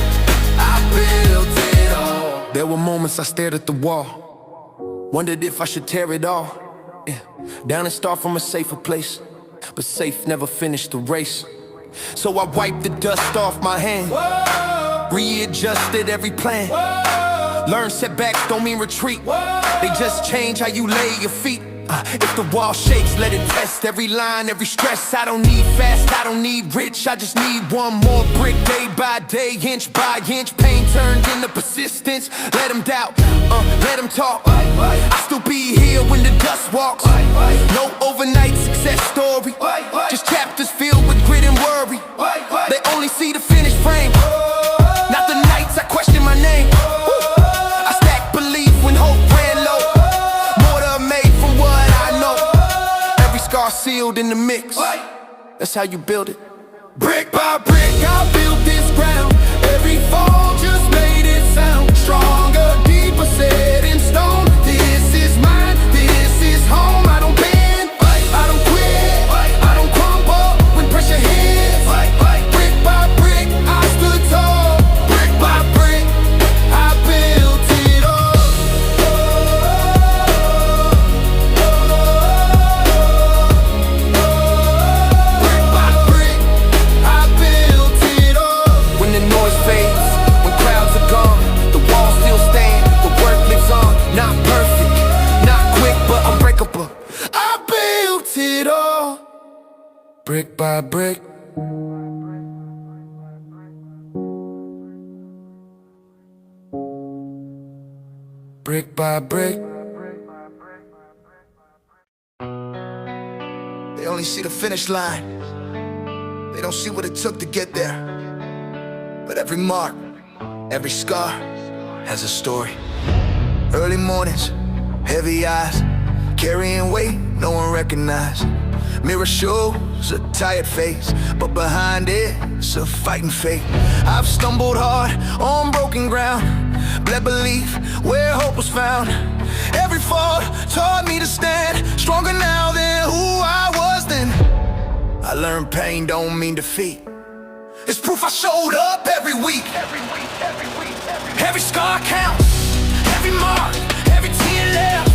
I built it all. There were moments I stared at the wall, wondered if I should tear it all. Down and start from a safer place, but safe never finished the race. So I wiped the dust off my hand, readjusted every plan. Learn setbacks don't mean retreat, they just change how you lay your feet. If the wall shakes, let it test every line, every stress. I don't need fast, I don't need rich, I just need one more brick. Day by day, inch by inch, pain turned into persistence. Let them doubt, let them talk. I'll still be here when the dust walks. No overnight success story, just chapters filled with grit and worry. They only see the finished frame, not the nights I question my name. I stack belief when hope ran low. Mortar made from what I know. Every scar sealed in the mix. That's how you build it. Brick by brick, I built this ground. Every fall just made it sound stronger, deeper, set in stone. This is mine, this is home. I don't bend, I don't quit, I don't crumble when pressure hits. Brick by brick, I stood tall. Brick by brick, I built it all. Brick by brick, I built it all. When the noise fades, when crowds are gone, the walls still stand, the work lives on. Not perfect, not quick, but unbreakable. I built it all. Brick by brick. Brick by brick. They only see the finish line, they don't see what it took to get there. But every mark, every scar has a story. Early mornings, heavy eyes, carrying weight no one recognized. Mirror shows a tired face, but behind it's a fighting fate. I've stumbled hard on broken ground, bled belief where hope was found. Every fall taught me to stand stronger now than who I was then. I learned pain don't mean defeat. It's proof I showed up every week. Every scar counts, every mark, every tear left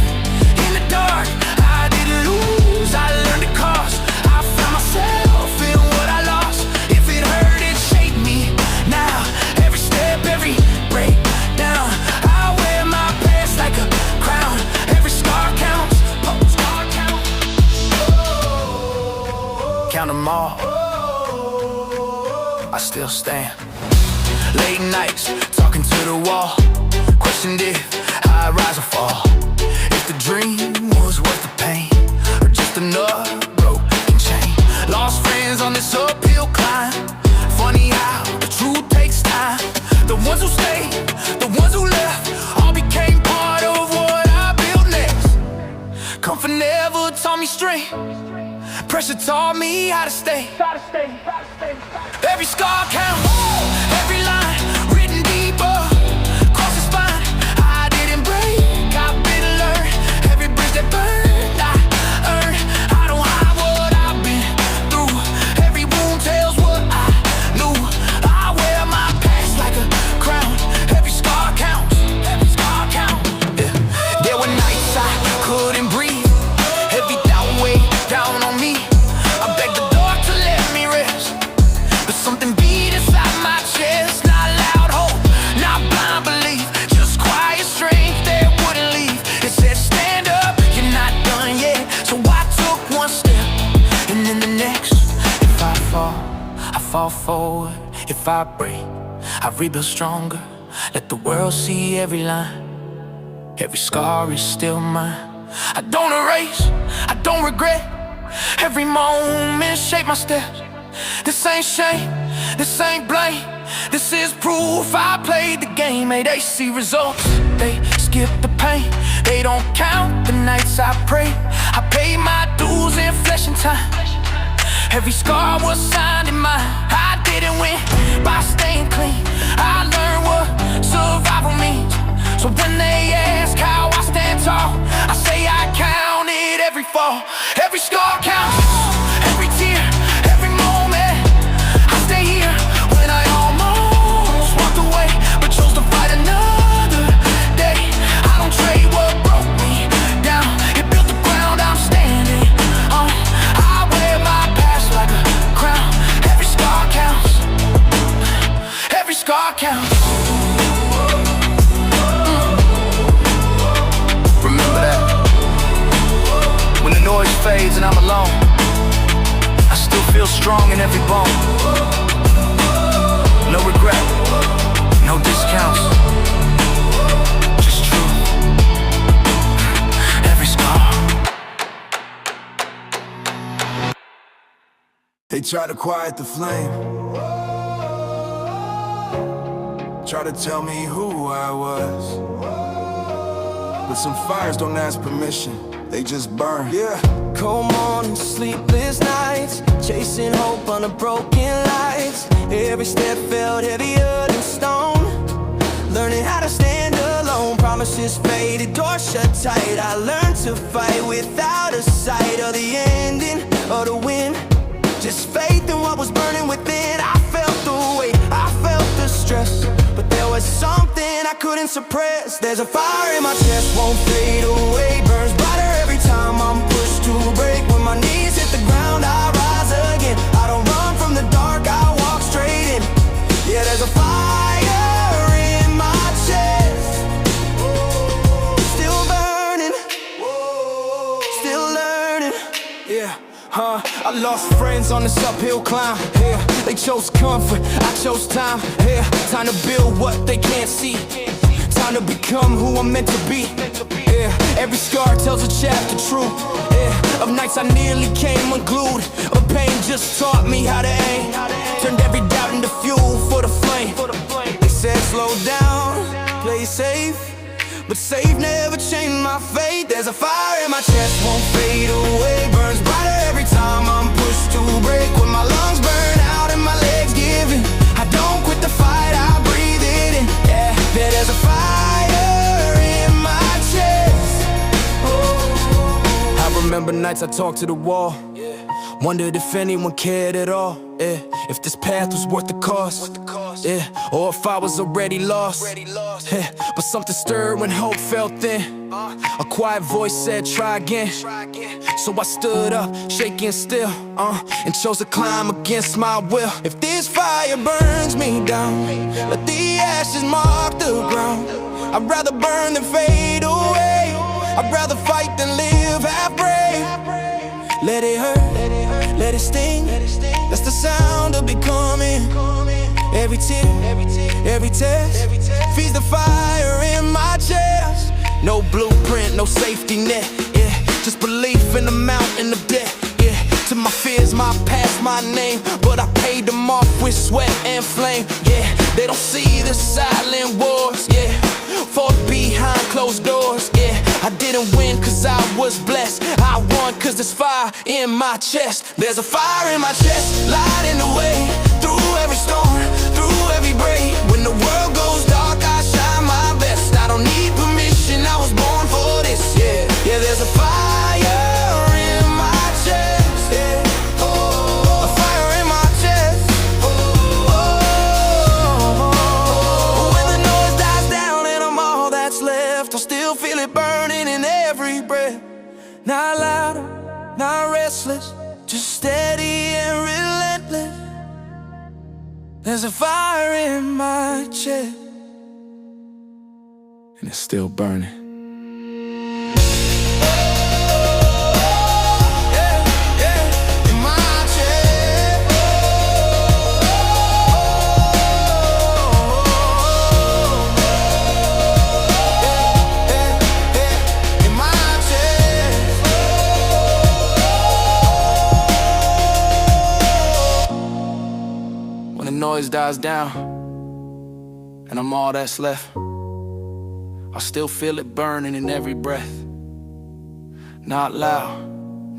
in the dark. I didn't lose, I learned the cost. I found myself in what I lost. If it hurt, it shaped me. Now every step, every breakdown, I wear my past like a crown. Every scar counts, scar counts. Count them all, I still stand. Late nights, talking to the wall, questioned if I'd rise or fall. If the dream was worth the pain, or another broken chain. Lost friends on this uphill climb. Funny how the truth takes time. The ones who stayed, the ones who left, all became part of what I built next. Comfort never taught me strength. Pressure taught me how to stay. Every scar counts, every line written deeper across the spine. I didn't break, I've been learned. Every bridge that burned, I earned. I don't hide what I've been through. Every wound tells what I knew. I wear my past like a crown. Every scar counts, every scar counts. Yeah. There were nights I couldn't breathe. Heavy doubt weighed down on me. I begged the dark to let me rest, but something beat inside my chest. Not loud hope, not blind belief, just quiet strength that wouldn't leave. It said stand up, you're not done yet. So I took one step, and then the next. If I fall forward. If I break, I rebuild stronger. Let the world see every line. Every scar is still mine. I don't erase, I don't regret. Every moment shaped my steps. This ain't shame, this ain't blame. This is proof I played the game. Hey, they see results, they skip the pain. They don't count the nights I prayed. I paid my dues in flesh and time. Every scar was signed in mine. I didn't win by staying clean. I learned what survival means. So when they ask how I stand tall, I say I counted every fall. Every scar counts, every tear, every moment. I stay here when I almost walked away, but chose to fight another day. I don't trade what broke me down. It built the ground I'm standing on. I wear my past like a crown. Every scar counts, every scar counts. Noise fades and I'm alone, I still feel strong in every bone. No regret, no discounts, just truth. Every scar. They try to quiet the flame, try to tell me who I was, but some fires don't ask permission, they just burn. Yeah. Cold mornings, sleepless nights, chasing hope under broken lights. Every step felt heavier than stone. Learning how to stand alone. Promises faded, doors shut tight. I learned to fight without a sight of the ending or the win. Just faith in what was burning within. I felt the weight, I felt the stress, but there was something I couldn't suppress. There's a fire in my chest, won't fade away. Burns brighter every time I'm pushed to break. When my knees hit the ground, I rise again. I don't run from the dark, I walk straight in. Yeah, there's a fire in my chest, still burning, still learning. Yeah. I lost friends on this uphill climb. Yeah, they chose comfort, I chose time. Yeah, time to build what they can't see. Time to become who I'm meant to be. Yeah, every scar tells a chapter true. Yeah, of nights I nearly came unglued, but pain just taught me how to aim. Turned every doubt into fuel for the flame. They said slow down, play safe, but safe never changed my fate. There's a fire in my chest, won't fade away. Burns brighter every time I'm pushed to break. When my lungs burn out and my legs give in, I don't quit the fight, I breathe it in. Yeah, there's a fire in my chest. Oh. I remember nights I talked to the wall, wondered if anyone cared at all. Yeah, if this path was worth the cost. Yeah, or if I was already lost. Yeah, but something stirred when hope felt thin. A quiet voice said try again. So I stood up, shaking still, and chose to climb against my will. If this fire burns me down, let the ashes mark the ground. I'd rather burn than fade away. I'd rather fight than live half brave. Let it hurt, let it sting. That's the sound of becoming. Every tear, every test feeds the fire in my chest. No blueprint, no safety net. Yeah, just belief in the mountain of debt. Yeah, to my fears, my past, my name, but I paid them off with sweat and flame. Yeah, they don't see the silent wars. Yeah, fought behind closed doors. Yeah, I didn't win cause I was blessed. I won cause there's fire in my chest. There's a fire in my chest, lighting the way through every storm, through every break. When the world goes dark, I shine my best. I don't need permission, I was born for this. Yeah, yeah, there's a fire in my chest. Yeah, oh, a fire in my chest. Oh, when the noise dies down and I'm all that's left, I still feel it burning in every breath. Not loud, not restless, just steady and relentless. There's a fire in my chest, and it's still burning. When the noise dies down and I'm all that's left, I still feel it burning in every breath. Not loud,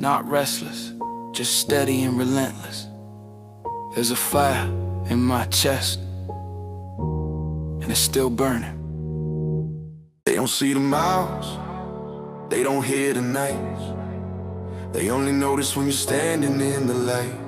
not restless, just steady and relentless. There's a fire in my chest, and it's still burning. They don't see the miles, they don't hear the nights. They only notice when you're standing in the light.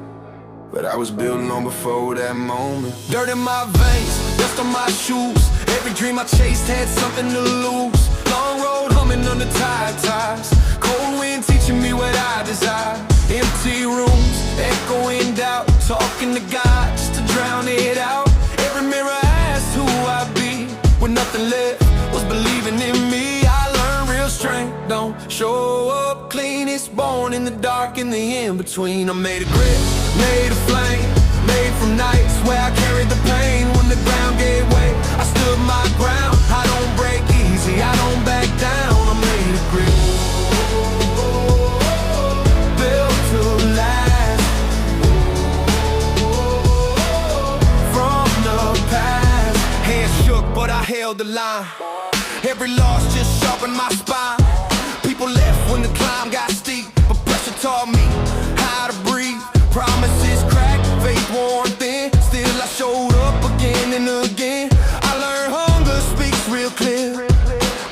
But I was building on before that moment. Dirt in my veins, dust on my shoes. Every dream I chased had something to lose. Long road humming under tired tires. Cold wind teaching me what I desire. Empty rooms, echoing doubt. Talking to God just to drown it out. Every mirror asked who I'd be. When nothing left was believing in me. I learned real strength don't show up clean. It's born in the dark, in the in-between. I made a grip, made a flame, made from nights where I carried the pain. When the ground gave way, I stood my ground. I don't break easy, I don't back down. I made a grip, built to last. From the past, hands shook but I held the line. Every loss just sharpened my spine. People left when the climb got steep, but pressure taught me how to breathe. Promises cracked, faith worn thin. Still I showed up again and again. I learned hunger speaks real clear.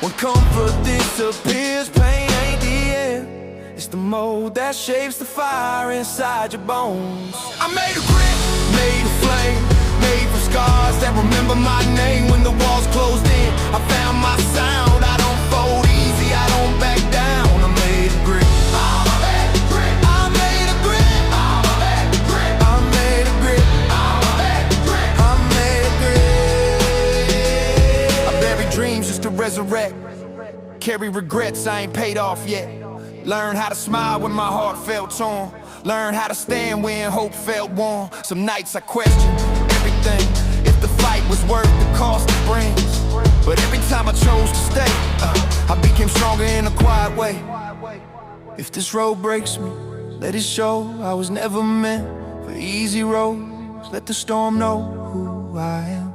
When comfort disappears, pain ain't the end. It's the mold that shapes the fire inside your bones. I made a grip, made a flame, made from scars that remember my name. When the walls closed in, I found my sound. I don't fold easy, I don't back down. I made a grip, to resurrect. Carry regrets I ain't paid off yet. Learn how to smile when my heart felt torn. Learn how to stand when hope felt warm. Some nights I questioned everything, if the fight was worth the cost it brings. But every time I chose to stay, I became stronger in a quiet way. If this road breaks me, let it show I was never meant for easy roads. Let the storm know who I am.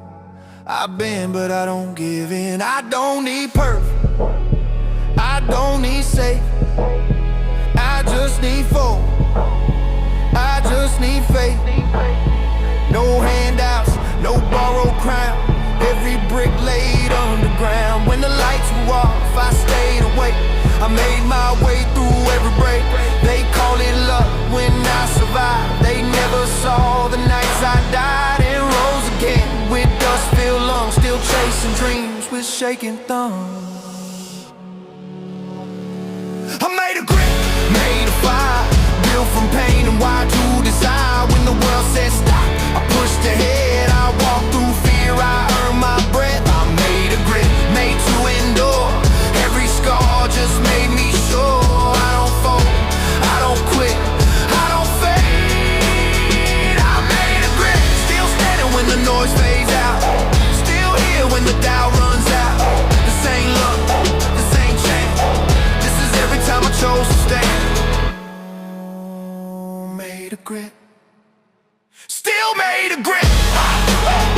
I've been, but I don't give in. I don't need perfect, I don't need safe. I just need full, I just need faith. No handouts, no borrowed crown. Every brick laid underground. When the lights were off, I stayed awake. I made my way through every break. They call it luck when I survived. They never saw the nights I died and rose again. With dust-filled lungs, still chasing dreams with shaking thumbs. I made a grip, made a fire, built from pain and wired to desire. When the world said stop, I pushed ahead. I walked through fear, I earned my breath. I made a grip, made to endure. Every scar just made me sure I don't fold, I don't quit, I don't fade. I made a grip, still standing when the noise fades out. Still here when the doubt runs out. The same love made of grit. Still made of grit.